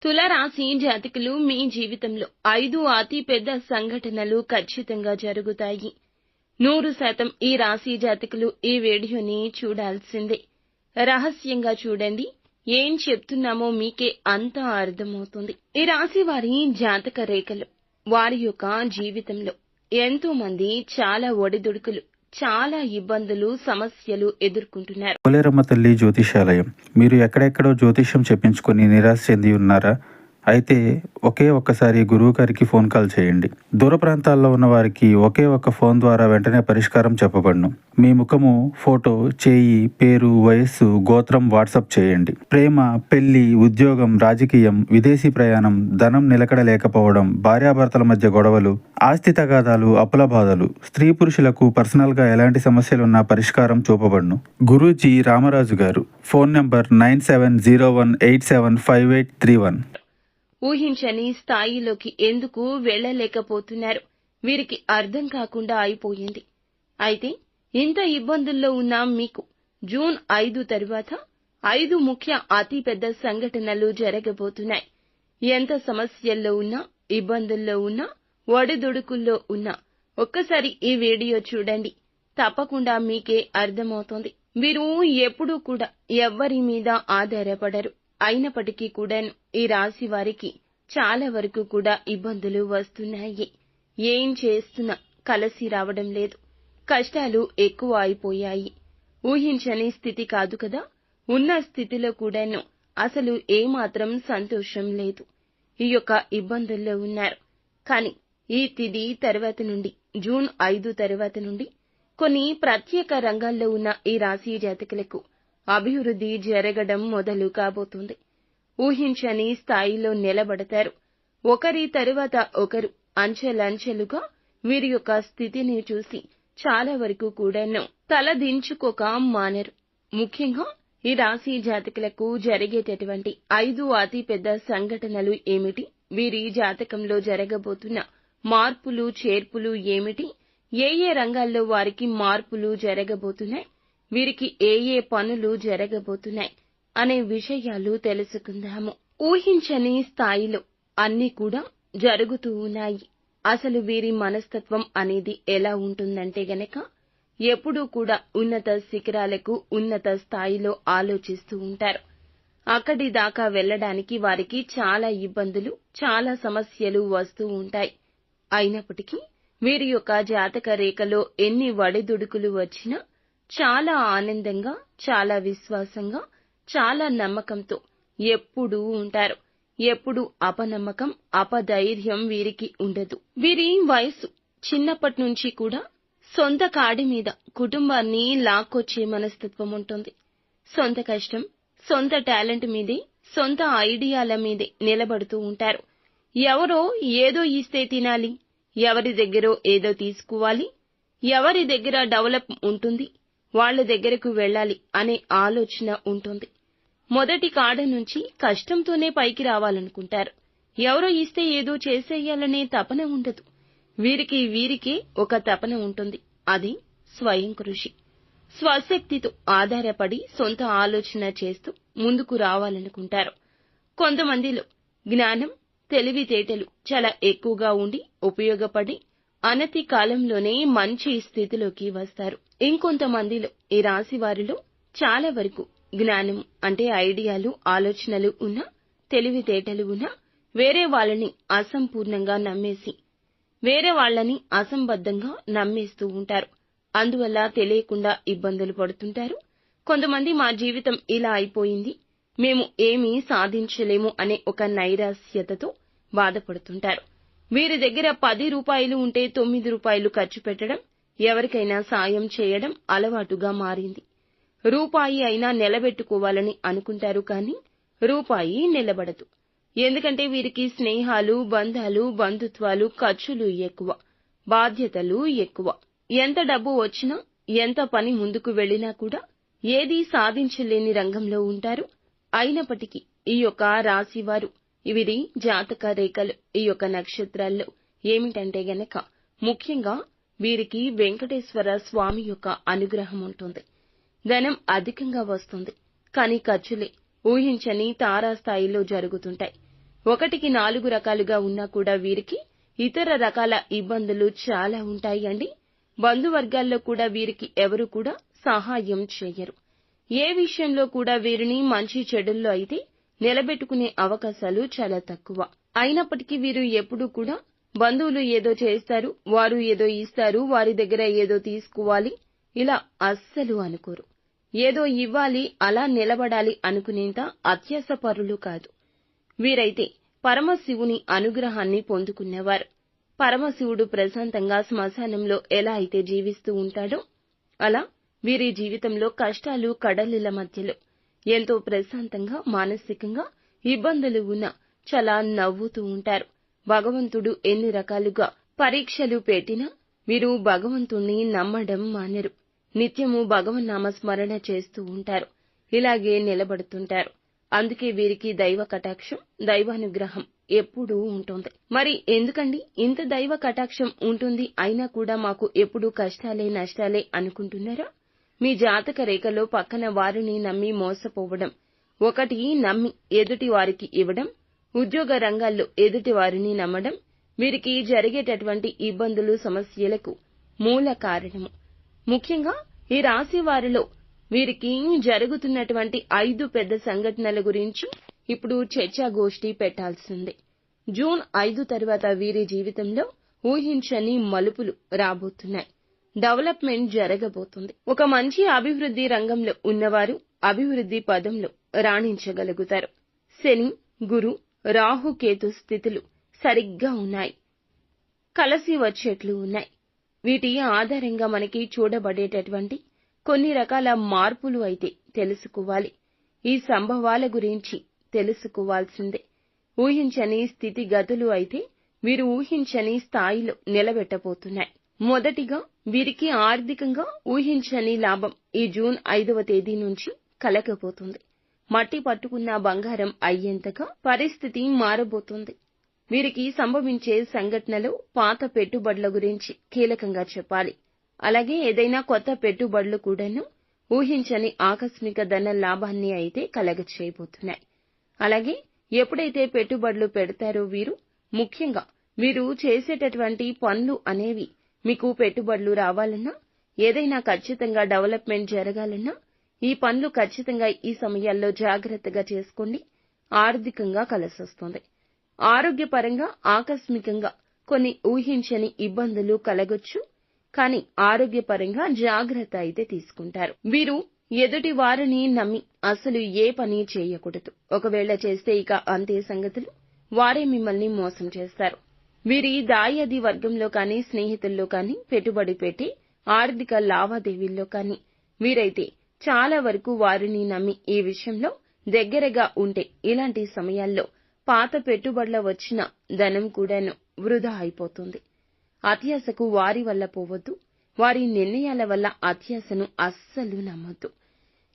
తులారాశి జాతకులు మీ జీవితంలో 5 అతి పెద్ద సంఘటనలు ఖచ్చితంగా జరుగుతాయి. 100% ఈ రాశి జాతకులు ఈ వీడియోని చూడాల్సిందే. రహస్యంగా చూడండి. ఏం చెప్తున్నామో మీకే అంతా అర్థమవుతుంది. ఈ రాశి వారి జాతక రేఖలు, వారి యొక్క జీవితంలో ఎంతో మంది చాలా ఒడిదుడుకులు, చాలా ఇబ్బందులు, సమస్యలు ఎదుర్కొంటున్నారు. పోలేరమ్మ తల్లి జ్యోతిషాలయం. మీరు ఎక్కడెక్కడో జ్యోతిష్యం చెప్పించుకొని నిరాశ చెంది ఉన్నారా? అయితే ఒక్కసారి గురువు గారికి ఫోన్ కాల్ చేయండి. దూర ప్రాంతాల్లో ఉన్న వారికి ఒకే ఒక్క ఫోన్ ద్వారా వెంటనే పరిష్కారం చెప్పబడును. మీ ముఖము, ఫోటో, చేయి, పేరు, వయస్సు, గోత్రం వాట్సాప్ చేయండి. ప్రేమ, పెళ్లి, ఉద్యోగం, రాజకీయం, విదేశీ ప్రయాణం, ధనం నిలకడ లేకపోవడం, భార్యాభర్తల మధ్య గొడవలు, ఆస్తి తగాదాలు, అప్పుల బాధలు, స్త్రీ పురుషులకు పర్సనల్ గా ఎలాంటి సమస్యలున్నా పరిష్కారం చూపబడును. గురూజీ రామరాజు గారు. Phone number 9701875831. ఊహించని స్థాయిలోకి ఎందుకు వెళ్ళలేకపోతున్నారు? వీరికి అర్థం కాకుండా అయిపోయింది. అయితే ఇంత ఇబ్బందుల్లో ఉన్న మీకు జూన్ 5 తరువాత 5 ముఖ్య అతి పెద్ద సంఘటనలు జరగబోతున్నాయి. ఎంత సమస్యల్లో ఉన్నా, ఇబ్బందుల్లో ఉన్నా, ఒడిదుడుకుల్లో ఉన్నా ఒక్కసారి ఈ వీడియో చూడండి. తప్పకుండా మీకే అర్థమవుతుంది. వీరు ఎప్పుడూ కూడా ఎవ్వరి మీద ఆధారపడరు. అయినప్పటికీ కూడాను ఈ రాశి వారికి చాలా వరకు కూడా ఇబ్బందులు వస్తున్నాయి. ఏం చేస్తున్నా కలిసి రావడం లేదు. కష్టాలు ఎక్కువ అయిపోయాయి. ఊహించని స్థితి కాదు కదా. ఉన్న స్థితిలో కూడాను అసలు ఏమాత్రం సంతోషం లేదు. ఈ యొక్క ఇబ్బందుల్లో ఉన్నారు. కానీ ఈ తిథి తర్వాత నుండి, జూన్ 5 తర్వాత నుండి కొన్ని ప్రత్యేక రంగాల్లో ఉన్న ఈ రాశి జాతకులకు అభివృద్ధి జరగడం మొదలు కాబోతుంది. ఊహించని స్థాయిలో నిలబడతారు. ఒకరి తరువాత ఒకరు అంచెలంచెలుగా వీరి యొక్క స్థితిని చూసి చాలా వరకు కూడాను తలదించుకోక మానరు. ముఖ్యంగా ఈ రాశి జాతకులకు జరిగేటటువంటి 5 అతి పెద్ద సంఘటనలు ఏమిటి? వీరి జాతకంలో జరగబోతున్న మార్పులు, చేర్పులు ఏమిటి? ఏ రంగాల్లో వారికి మార్పులు జరగబోతున్నాయి? వీరికి ఏ పనులు జరగబోతున్నాయి అనే విషయాలు తెలుసుకుందాము. ఊహించని స్థాయిలో అన్నీ కూడా జరుగుతూ ఉన్నాయి. అసలు వీరి మనస్తత్వం అనేది ఎలా ఉంటుందంటే గనక ఎప్పుడూ కూడా ఉన్నత శిఖరాలకు, ఉన్నత స్థాయిలో ఆలోచిస్తూ ఉంటారు. అక్కడి దాకా వెళ్ళడానికి వారికి చాలా ఇబ్బందులు, చాలా సమస్యలు వస్తూ ఉంటాయి. అయినప్పటికీ వీరి యొక్క జాతక రేఖలో ఎన్ని ఒడిదుడుకులు వచ్చినా చాలా ఆనందంగా, చాలా విశ్వాసంగా, చాలా నమ్మకంతో ఎప్పుడూ ఉంటారు. ఎప్పుడు అపనమ్మకం, అపధైర్యం వీరికి ఉండదు. వీరి వయస్సు చిన్నప్పటి నుంచి కూడా సొంత కాడి మీద కుటుంబాన్ని లాక్కొచ్చే మనస్తత్వం ఉంటుంది. సొంత కష్టం, సొంత టాలెంట్ మీదే, సొంత ఐడియాల మీదే నిలబడుతూ ఉంటారు. ఎవరో ఏదో ఇస్తే తినాలి, ఎవరి దగ్గరో ఏదో తీసుకోవాలి, ఎవరి దగ్గర డెవలప్ ఉంటుంది, వాళ్ల దగ్గరకు వెళ్ళాలి అనే ఆలోచన ఉంటుంది. మొదటి కాడ నుంచి కష్టంతోనే పైకి రావాలనుకుంటారు. ఎవరో ఇస్తే ఏదో చేసేయాలనే తపన ఉండదు. వీరికే ఒక తపన ఉంటుంది. అది స్వయం కృషి. స్వశక్తితో ఆధారపడి సొంత ఆలోచన చేస్తూ ముందుకు రావాలనుకుంటారు. కొంతమందిలో జ్ఞానం, తెలివితేటలు చాలా ఎక్కువగా ఉండి ఉపయోగపడి అనతి కాలంలోనే మంచి స్థితిలోకి వస్తారు. ఇంకొంతమందిలో ఈ రాశి వారిలో చాలా వరకు జ్ఞానం అంటే ఐడియాలు, ఆలోచనలు ఉన్నా, తెలివితేటలు ఉన్నా వేరే వాళ్ళని అసంపూర్ణంగా నమ్మేసి, వేరే వాళ్ళని అసంబద్ధంగా నమ్మేస్తూ ఉంటారు. అందువల్ల తెలియకుండా ఇబ్బందులు పడుతుంటారు. కొంతమంది మా జీవితం ఇలా అయిపోయింది, మేము ఏమీ సాధించలేము అనే ఒక నైరాశ్యతతో బాధపడుతుంటారు. వీరి దగ్గర 10 రూపాయలు ఉంటే 9 రూపాయలు ఖర్చు పెట్టడం, ఎవరికైనా సాయం చేయడం అలవాటుగా మారింది. రూపాయి అయినా నిలబెట్టుకోవాలని అనుకుంటారు, కానీ రూపాయి నిలబడదు. ఎందుకంటే వీరికి స్నేహాలు, బంధాలు, బంధుత్వాలు, ఖర్చులు ఎక్కువ, బాధ్యతలు ఎక్కువ. ఎంత డబ్బు వచ్చినా, ఎంత పని ముందుకు వెళ్ళినా కూడా ఏదీ సాధించలేని రంగంలో ఉంటారు. అయినప్పటికీ ఈ యొక్క రాశివారు, వీరి జాతక రేఖలు, ఈ యొక్క నక్షత్రాల్లో ఏమిటంటే గనక ముఖ్యంగా వీరికి వెంకటేశ్వర స్వామి యొక్క అనుగ్రహం ఉంటుంది. ధనం అధికంగా వస్తుంది, కానీ ఖర్చులే ఊహించని తారాస్థాయిలో జరుగుతుంటాయి. ఒకటికి 4 రకాలుగా ఉన్నా కూడా వీరికి ఇతర రకాల ఇబ్బందులు చాలా ఉంటాయి అండి. బంధువర్గాల్లో కూడా వీరికి ఎవరు కూడా సహాయం చేయరు. ఏ విషయంలో కూడా వీరిని మంచి చెడుల్లో అయితే నిలబెట్టుకునే అవకాశాలు చాలా తక్కువ. అయినప్పటికీ వీరు ఎప్పుడూ కూడా బంధువులు ఏదో చేస్తారు, వారు ఏదో ఇస్తారు, వారి దగ్గర ఏదో తీసుకోవాలి, ఇలా అస్సలు అనుకోరు. ఏదో ఇవ్వాలి, అలా నిలబడాలి అనుకునేంత అత్యాసపరులు కాదు. వీరైతే పరమశివుని అనుగ్రహాన్ని పొందుకున్నవారు. పరమశివుడు ప్రశాంతంగా శ్మశానంలో ఎలా అయితే జీవిస్తూ ఉంటాడో అలా వీరి జీవితంలో కష్టాలు కడలిల మధ్యలో ఎంతో ప్రశాంతంగా, మానసికంగా ఇబ్బందులు ఉన్నా చాలా నవ్వుతూ ఉంటారు. భగవంతుడు ఎన్ని రకాలుగా పరీక్షలు పెట్టినా వీరు భగవంతుణ్ణి నమ్మడం మానరు. నిత్యము భగవన్నామ స్మరణ చేస్తూ ఉంటారు. ఇలాగే నిలబడుతుంటారు. అందుకే వీరికి దైవ కటాక్షం, దైవానుగ్రహం ఎప్పుడూ ఉంటుంది. మరి ఎందుకండి ఇంత దైవ కటాక్షం ఉంటుంది, అయినా కూడా మాకు ఎప్పుడూ కష్టాలే నష్టాలే అనుకుంటున్నారా? మీ జాతక రేఖలో పక్కన వారిని నమ్మి మోసపోవడం, ఒకటి నమ్మి ఎదుటి వారికి ఇవ్వడం, ఉద్యోగ రంగాల్లో ఎదుటి వారిని నమ్మడం వీరికి జరిగేటటువంటి ఇబ్బందులు, సమస్యలకు మూల కారణము. ముఖ్యంగా ఈ రాశి వారిలో వీరికి జరుగుతున్నటువంటి 5 పెద్ద సంఘటనల గురించి ఇప్పుడు చర్చాగోష్ఠి పెట్టాల్సిందే. జూన్ 5 తర్వాత వీరి జీవితంలో ఊహించని మలుపులు రాబోతున్నాయి. డెవలప్మెంట్ జరగబోతుంది. ఒక మంచి అభివృద్ధి రంగంలో ఉన్నవారు అభివృద్ధి పదంలో రాణించగలుగుతారు. శని, గురు, రాహు, కేతు స్థితులు సరిగ్గా ఉన్నాయి. కలిసి వచ్చేట్లు ఉన్నాయి. వీటి ఆధారంగా మనకి చూడబడేటటువంటి కొన్ని రకాల మార్పులు అయితే తెలుసుకోవాలి. ఈ సంభవాల గురించి తెలుసుకోవాల్సిందే. ఊహించని స్థితిగతులు అయితే వీరు ఊహించని స్థాయిలో నిలబెట్టబోతున్నాయి. మొదటిగా వీరికి ఆర్థికంగా ఊహించని లాభం ఈ జూన్ 5వ తేదీ నుంచి కలగబోతుంది. మట్టి పట్టుకున్న బంగారం అయ్యేంతగా పరిస్థితి మారబోతుంది. వీరికి సంభవించే సంఘటనలు పాత పెట్టుబడుల గురించి కీలకంగా చెప్పాలి. అలాగే ఏదైనా కొత్త పెట్టుబడులు కూడాను ఊహించని ఆకస్మిక ధన లాభాన్ని అయితే కలగచేయబోతున్నాయి. అలాగే ఎప్పుడైతే పెట్టుబడులు పెడతారో వీరు, ముఖ్యంగా వీరు చేసేటటువంటి పనులు అనేవి మీకు పెట్టుబడులు రావాలన్నా, ఏదైనా ఖచ్చితంగా డెవలప్మెంట్ జరగాలన్నా ఈ పనులు ఖచ్చితంగా ఈ సమయాల్లో జాగ్రత్తగా చేసుకోండి. ఆర్థికంగా కలిసొస్తుంది. ఆరోగ్యపరంగా ఆకస్మికంగా కొన్ని ఊహించని ఇబ్బందులు కలగొచ్చు. కానీ ఆరోగ్యపరంగా జాగ్రత్త అయితే తీసుకుంటారు. వీరు ఎదుటి వారిని నమ్మి అసలు ఏ పని చేయకూడదు. ఒకవేళ చేస్తే ఇక అంతే సంగతులు. వారే మిమ్మల్ని మోసం చేస్తారు. వీరి దాయాది వర్గంలో కానీ, స్నేహితుల్లో కానీ పెట్టుబడి పెట్టి ఆర్థిక లావాదేవీల్లో కానీ వీరైతే చాలా వరకు వారిని నమ్మి ఈ విషయంలో దగ్గరగా ఉంటే ఇలాంటి సమయాల్లో పాత పెట్టుబడుల వచ్చిన ధనం కూడాను వృధా అయిపోతుంది. అత్యాశకు వారి వల్ల పోవద్దు. వారి నిర్ణయాల వల్ల అత్యాశను అస్సలు నమ్మొద్దు.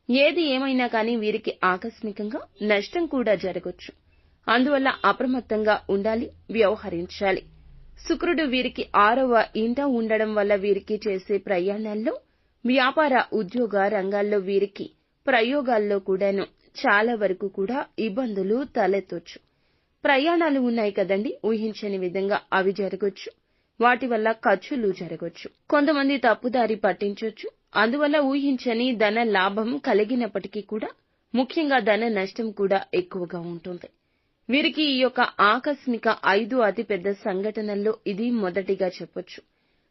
ఏది ఏమైనా కానీ వీరికి ఆకస్మికంగా నష్టం కూడా జరగొచ్చు. అందువల్ల అప్రమత్తంగా ఉండాలి, వ్యవహరించాలి. శుక్రుడు వీరికి 6వ ఇంట ఉండడం వల్ల వీరికి చేసే ప్రయాణాల్లో, వ్యాపార ఉద్యోగ రంగాల్లో వీరికి ప్రయోగాల్లో కూడాను చాలా వరకు కూడా ఇబ్బందులు తలెత్తొచ్చు. ప్రయాణాలు ఉన్నాయి కదండి, ఊహించని విధంగా అవి జరగొచ్చు. వాటి వల్ల ఖర్చులు జరగొచ్చు. కొంతమంది తప్పుదారి పట్టించొచ్చు. అందువల్ల ఊహించని ధన లాభం కలిగినప్పటికీ కూడా ముఖ్యంగా ధన నష్టం కూడా ఎక్కువగా ఉంటుంది. వీరికి ఈ యొక్క ఆకస్మిక 5 అతిపెద్ద సంఘటనల్లో ఇది మొదటిగా చెప్పొచ్చు.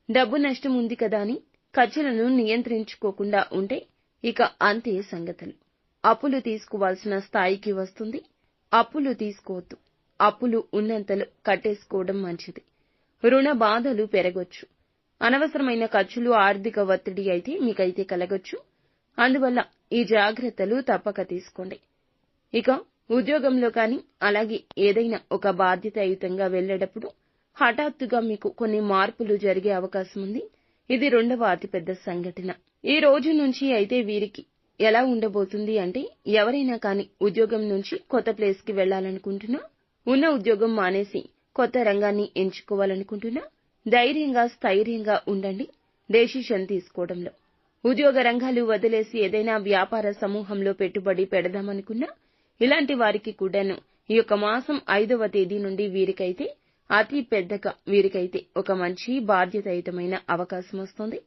డబ్బు నష్టం ఉంది కదా అని ఖర్చులను నియంత్రించుకోకుండా ఉంటే ఇక అంతే సంగతులు. అప్పులు తీసుకోవాల్సిన స్థాయికి వస్తుంది. అప్పులు తీసుకోవద్దు. అప్పులు ఉన్నంతలో కట్టేసుకోవడం మంచిది. రుణ బాధలు పెరగొచ్చు. అనవసరమైన ఖర్చులు, ఆర్థిక ఒత్తిడి అయితే మీకైతే కలగొచ్చు. అందువల్ల ఈ జాగ్రత్తలు తప్పక తీసుకోండి. ఇక ఉద్యోగంలో కానీ, అలాగే ఏదైనా ఒక బాధ్యతాయుతంగా వెళ్లేటప్పుడు హఠాత్తుగా మీకు కొన్ని మార్పులు జరిగే అవకాశం ఉంది. ఇది 2వ అతిపెద్ద సంఘటన. ఈ రోజు నుంచి అయితే వీరికి ఎలా ఉండబోతుంది అంటే, ఎవరైనా కానీ ఉద్యోగం నుంచి కొత్త ప్లేస్ కి వెళ్లాలనుకుంటున్నా, ఉన్న ఉద్యోగం మానేసి కొత్త రంగాన్ని ఎంచుకోవాలనుకుంటున్నా ధైర్యంగా, స్థైర్యంగా ఉండండి డెసిషన్ తీసుకోవడంలో. ఉద్యోగ రంగాలు వదిలేసి ఏదైనా వ్యాపార సమూహంలో పెట్టుబడి పెడదామనుకున్నా ఇలాంటి వారికి కూడాను ఈ యొక్క మాసం 5వ తేదీ నుండి వీరికైతే అతి పెద్దగా వీరికైతే ఒక మంచి బాధ్యతాయుతమైన అవకాశం వస్తుంది.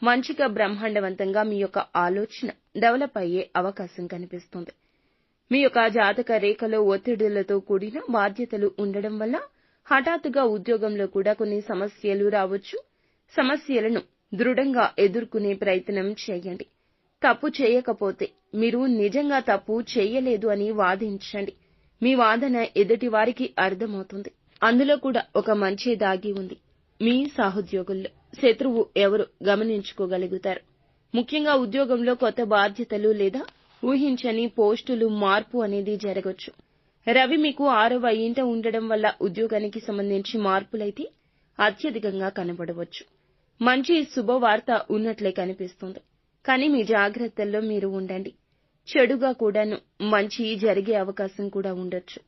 మంచిగా బ్రహ్మాండవంతంగా మీ యొక్క ఆలోచన డెవలప్ అయ్యే అవకాశం కనిపిస్తుంది. మీ యొక్క జాతక రేఖలో ఒత్తిడులతో కూడిన బాధ్యతలు ఉండడం వల్ల హఠాత్తుగా ఉద్యోగంలో కూడా కొన్ని సమస్యలు రావచ్చు. సమస్యలను దృఢంగా ఎదుర్కొనే ప్రయత్నం చేయండి. తప్పు చేయకపోతే మీరు నిజంగా తప్పు చేయలేదు అని వాదించండి. మీ వాదన ఎదుటి వారికి అర్థమవుతుంది. అందులో కూడా ఒక మంచి దాగి ఉంది. మీ సహోద్యోగుల్లో శత్రువు ఎవరు గమనించుకోగలుగుతారు. ముఖ్యంగా ఉద్యోగంలో కొత్త బాధ్యతలు లేదా ఊహించని పోస్టులు మార్పు అనేది జరగొచ్చు. రవి మీకు 6వ ఇంట ఉండడం వల్ల ఉద్యోగానికి సంబంధించి మార్పులైతే అత్యధికంగా కనబడవచ్చు. మంచి శుభవార్త ఉన్నట్లే కనిపిస్తుంది. కానీ మీ జాగ్రత్తల్లో మీరు ఉండండి. చెడుగా కూడాను మంచి జరిగే అవకాశం కూడా ఉండొచ్చు.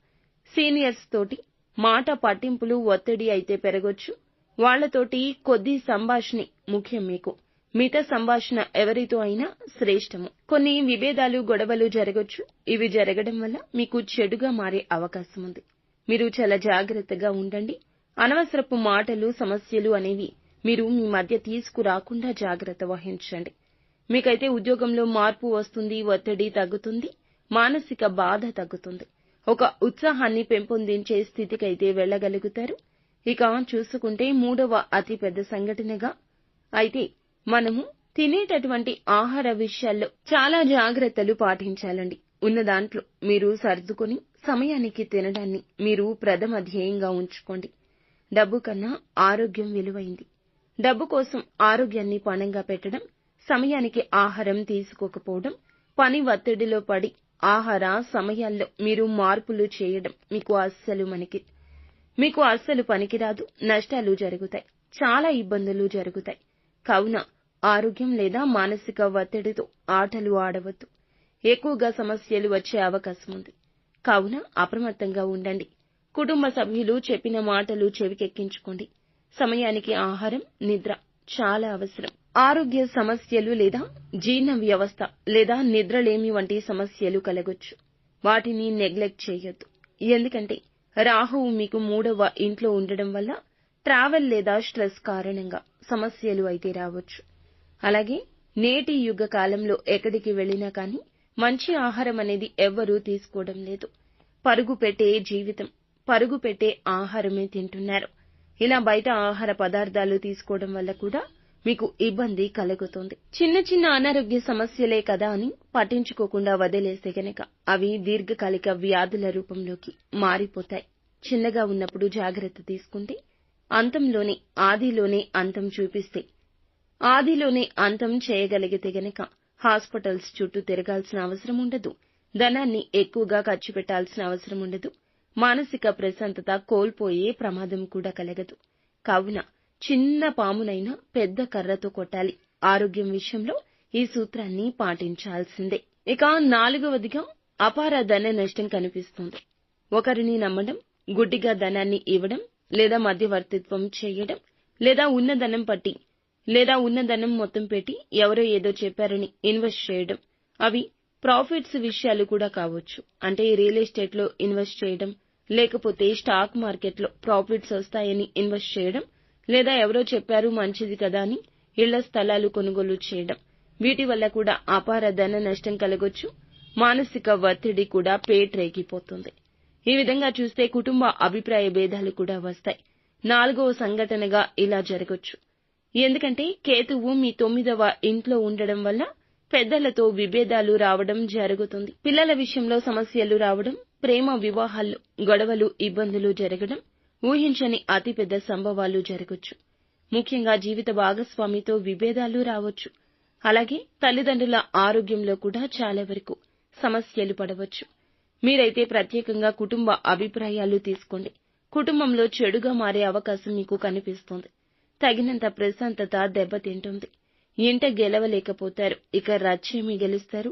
సీనియర్స్ తోటి మాట పట్టింపులు ఒత్తిడి అయితే పెరగొచ్చు. వాళ్లతోటి కొద్ది సంభాషణ ముఖ్యం. మీకు మిగతా సంభాషణ ఎవరితో అయినా శ్రేష్టము. కొన్ని విభేదాలు గొడవలు జరగొచ్చు. ఇవి జరగడం వల్ల మీకు చెడుగా మారే అవకాశం ఉంది. మీరు చాలా జాగ్రత్తగా ఉండండి. అనవసరపు మాటలు సమస్యలు అనేవి మీరు మీ మధ్య తీసుకురాకుండా జాగ్రత్త వహించండి. మీకైతే ఉద్యోగంలో మార్పు వస్తుంది. ఒత్తిడి తగ్గుతుంది. మానసిక బాధ తగ్గుతుంది. ఒక ఉత్సాహాన్ని పెంపొందించే స్థితికైతే వెళ్లగలుగుతారు. ఇక చూసుకుంటే 3వ అతి పెద్ద సంఘటనగా అయితే మనము తినేటటువంటి ఆహార విషయాల్లో చాలా జాగ్రత్తలు పాటించాలండి. ఉన్న దాంట్లో మీరు సర్దుకొని సమయానికి తినడాన్ని మీరు ప్రథమ ధ్యేయంగా ఉంచుకోండి. డబ్బు కన్నా ఆరోగ్యం విలువైంది. డబ్బు కోసం ఆరోగ్యాన్ని పణంగా పెట్టడం, సమయానికి ఆహారం తీసుకోకపోవడం, పని ఒత్తిడిలో పడి ఆహార సమయాల్లో మీరు మార్పులు చేయడం మీకు అస్సలు పనికిరాదు. నష్టాలు జరుగుతాయి. చాలా ఇబ్బందులు జరుగుతాయి. కావున ఆరోగ్యం లేదా మానసిక ఒత్తిడితో ఆటలు ఆడవద్దు. ఎక్కువగా సమస్యలు వచ్చే అవకాశం ఉంది. కావున అప్రమత్తంగా ఉండండి. కుటుంబ సభ్యులు చెప్పిన మాటలు చెవికెక్కించుకోండి. సమయానికి ఆహారం, నిద్ర చాలా అవసరం. ఆరోగ్య సమస్యలు లేదా జీర్ణ వ్యవస్థ లేదా నిద్రలేమి వంటి సమస్యలు కలగొచ్చు. వాటిని నెగ్లెక్ట్ చేయొద్దు. ఎందుకంటే రాహువు మీకు 3వ ఇంట్లో ఉండడం వల్ల ట్రావెల్ లేదా స్ట్రెస్ కారణంగా సమస్యలు అయితే రావచ్చు. అలాగే నేటి యుగ కాలంలో ఎక్కడికి వెళ్లినా కానీ మంచి ఆహారం అనేది ఎవ్వరూ తీసుకోవడం లేదు. పరుగు పెట్టే జీవితం, పరుగు పెట్టే ఆహారమే తింటున్నారు. ఇలా బయట ఆహార పదార్థాలు తీసుకోవడం వల్ల కూడా మీకు ఇబ్బంది కలుగుతుంది. చిన్న చిన్న అనారోగ్య సమస్యలే కదా అని పట్టించుకోకుండా వదిలేస్తే గనక అవి దీర్ఘకాలిక వ్యాధుల రూపంలోకి మారిపోతాయి. చిన్నగా ఉన్నప్పుడు జాగ్రత్త తీసుకుంటే ఆదిలోనే అంతం చూపిస్తే ఆదిలోనే అంతం చేయగలిగితే గనక హాస్పిటల్స్ చుట్టూ తిరగాల్సిన అవసరం ఉండదు. ధనాన్ని ఎక్కువగా ఖర్చు పెట్టాల్సిన అవసరం ఉండదు. మానసిక ప్రశాంతత కోల్పోయే ప్రమాదం కూడా కలగదు. కావున చిన్న పామునైనా పెద్ద కర్రతో కొట్టాలి. ఆరోగ్యం విషయంలో ఈ సూత్రాన్ని పాటించాల్సిందే. ఇక 4వదిగా అపార ధన నష్టం కనిపిస్తుంది. ఒకరిని నమ్మడం, గుడ్డిగా ధనాన్ని ఇవ్వడం లేదా మధ్యవర్తిత్వం చేయడం లేదా ఉన్న ధనం మొత్తం పెట్టి ఎవరో ఏదో చెప్పారని ఇన్వెస్ట్ చేయడం. అవి ప్రాఫిట్స్ విషయాలు కూడా కావచ్చు. అంటే రియల్ ఎస్టేట్ లో ఇన్వెస్ట్ చేయడం, లేకపోతే స్టాక్ మార్కెట్ లో ప్రాఫిట్స్ వస్తాయని ఇన్వెస్ట్ చేయడం, లేదా ఎవరో చెప్పారు మంచిది కదా అని ఇళ్ల స్థలాలు కొనుగోలు చేయడం. వీటి వల్ల కూడా అపార ధన నష్టం కలగొచ్చు. మానసిక ఒత్తిడి కూడా పేట్రేగిపోతుంది. ఈ విధంగా చూస్తే కుటుంబ అభిప్రాయ భేదాలు కూడా వస్తాయి. 4వ సంఘటనగా ఇలా జరగొచ్చు. ఎందుకంటే కేతువు మీ 9వ ఇంట్లో ఉండడం వల్ల పెద్దలతో విభేదాలు రావడం జరుగుతుంది. పిల్లల విషయంలో సమస్యలు రావడం, ప్రేమ వివాహాల్లో గొడవలు ఇబ్బందులు జరగడం, ఊహించని అతిపెద్ద సంభవాలు జరగొచ్చు. ముఖ్యంగా జీవిత భాగస్వామితో విభేదాలు రావచ్చు. అలాగే తల్లిదండ్రుల ఆరోగ్యంలో కూడా చాలా వరకు సమస్యలు పడవచ్చు. మీరైతే ప్రత్యేకంగా కుటుంబ అభిప్రాయాలు తీసుకోండి. కుటుంబంలో చెడుగా మారే అవకాశం మీకు కనిపిస్తుంది. తగినంత ప్రశాంతత దెబ్బతింటుంది. ఇంట గెలవలేకపోతారు. ఇక రచ్చేమి గెలుస్తారు.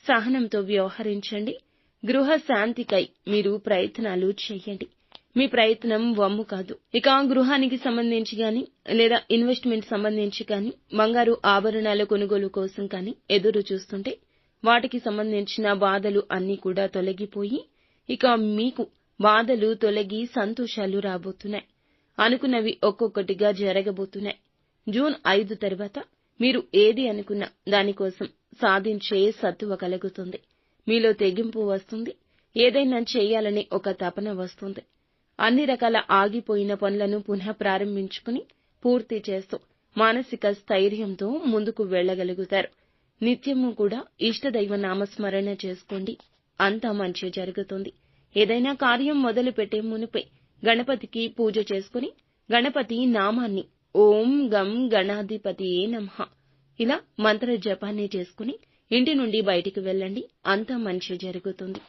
సహనంతో వ్యవహరించండి. గృహ శాంతికై మీరు ప్రయత్నాలు చేయండి. మీ ప్రయత్నం వమ్ము కాదు. ఇక గృహానికి సంబంధించి గాని లేదా ఇన్వెస్ట్మెంట్ సంబంధించి కానీ బంగారు ఆభరణాల కొనుగోలు కోసం కానీ ఎదురు చూస్తుంటే వాటికి సంబంధించిన బాధలు అన్నీ కూడా తొలగిపోయి ఇక మీకు బాధలు తొలగి సంతోషాలు రాబోతున్నాయి. అనుకున్నవి ఒక్కొక్కటిగా జరగబోతున్నాయి. జూన్ 5 తర్వాత మీరు ఏది అనుకున్నా దానికోసం సాధించే సత్తువ కలుగుతుంది. మీలో తెగింపు వస్తుంది. ఏదైనా చేయాలనే ఒక తపన వస్తుంది. అన్ని రకాల ఆగిపోయిన పనులను పునః ప్రారంభించుకుని పూర్తి చేస్తూ మానసిక స్థైర్యంతో ముందుకు వెళ్ళగలుగుతారు. నిత్యము కూడా ఇష్టదైవ నామస్మరణ చేసుకోండి. అంతా మంచి జరుగుతుంది. ఏదైనా కార్యం మొదలు పెట్టే మునిపే గణపతికి పూజ చేసుకుని గణపతి నామాన్ని ఓం గం గణాధిపతియే నమః ఇలా మంత్ర జపాన్ని చేసుకుని ఇంటి నుండి బయటికి వెళ్ళండి. అంతా మంచి జరుగుతుంది.